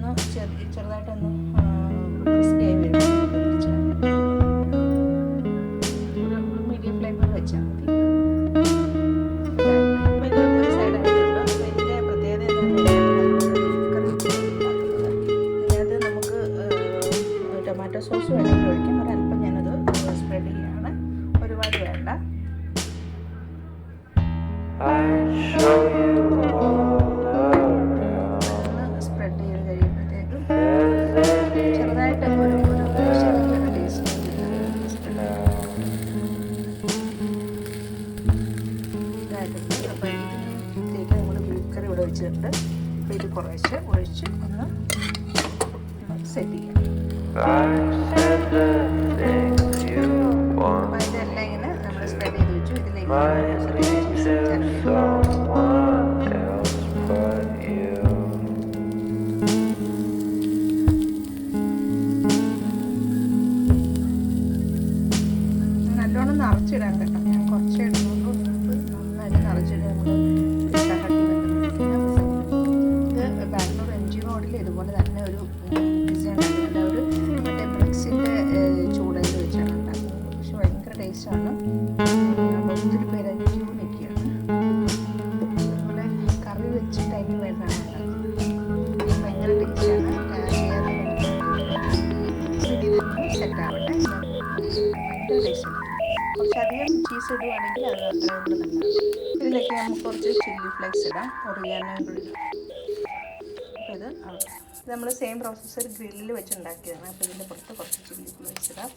ഇതൊന്ന് ചെറുതായിട്ടൊന്ന് ക്രിസ്പി ആയി വരും. ഒരു മീഡിയം ഫ്ലെയിമിൽ വെച്ചാൽ മതി. ഇത് ഒരു സൈഡായിട്ടുണ്ട്. അപ്പോൾ ഇതിൻ്റെ പ്രത്യേകത എന്താണെന്ന് വെച്ചാൽ ഇതിനകത്ത് നമുക്ക് ടൊമാറ്റോ സോസ് വേണമെങ്കിൽ ഒഴിക്കും. ഒരല്പം ഞാനത് സ്പ്രെഡ് ചെയ്യുകയാണ്, ഒരുപാട് വേണ്ട. സ്പ്രെഡ് ചെയ്ത് കഴിയുമ്പോഴത്തേക്കും ചെറുതായിട്ട് ഒരു ടേസ്റ്റ് ഇതായിട്ടുണ്ട്. അപ്പോൾ ഇതിലേക്ക് നമ്മൾ ബീഫ് കറി ഇവിടെ വെച്ചിട്ടുണ്ട്. അപ്പോൾ ഇത് കുറേശ്ശെ ഒഴിച്ച് ഒന്ന് സെറ്റ് ചെയ്യാം. അപ്പോൾ ഇതെല്ലാം ഇങ്ങനെ നമ്മൾ സ്പ്രെഡ് ചെയ്ത് വെച്ചു. ഇതിലേക്ക് നല്ലോണം നിറച്ചിടാൻ കേട്ടോ. ഞാൻ കുറച്ചേ ഇടുന്നുള്ളൂ. നിങ്ങൾക്ക് നന്നായിട്ട് നിറച്ചിട്ട് നമ്മൾ പിസ്സ കട്ടി വെക്കുന്നത്. ഇത് ബാംഗ്ലൂർ MG റോഡിൽ ഇതുപോലെ തന്നെ ഒരു പിസ്സ ഉണ്ടാക്കുന്നുണ്ട്. അവർ മറ്റേ ബ്രിക്സിൻ്റെ ചൂടയിൽ വെച്ചാണ് ഉണ്ടാക്കുന്നത്. പക്ഷെ ഭയങ്കര ടേസ്റ്റാണ്. ഒത്തിരി പേര് ക്യൂ നിൽക്കുകയാണ്. അതുപോലെ കറി വെച്ചിട്ട് അതിന് വേണ്ടാണ് ഉണ്ടാക്കുന്നത്. ഭയങ്കര ടേസ്റ്റാണ്. സെറ്റ് ആവട്ടെ. ഭയങ്കര ടേസ്റ്റാണ്. കുറച്ചധികം ചീസ് ഇടുവാണെങ്കിൽ അത് അത്രയും കൂടെ നല്ലതാണ്. ഇതിലേക്ക് നമുക്ക് കുറച്ച് ചില്ലി ഫ്ലേക്സ് ഇടാം, ഒറിഗാനോ കൂടി ഇടാം. അപ്പോൾ ഇത് നമ്മൾ സെയിം പ്രോസസ്സർ ഗ്രില്ലിൽ വെച്ചുണ്ടാക്കിയതാണ്. അപ്പോൾ ഇതിൻ്റെ പുറത്ത് കുറച്ച് ചില്ലി ഫ്ലേക്സ് ഇടാം.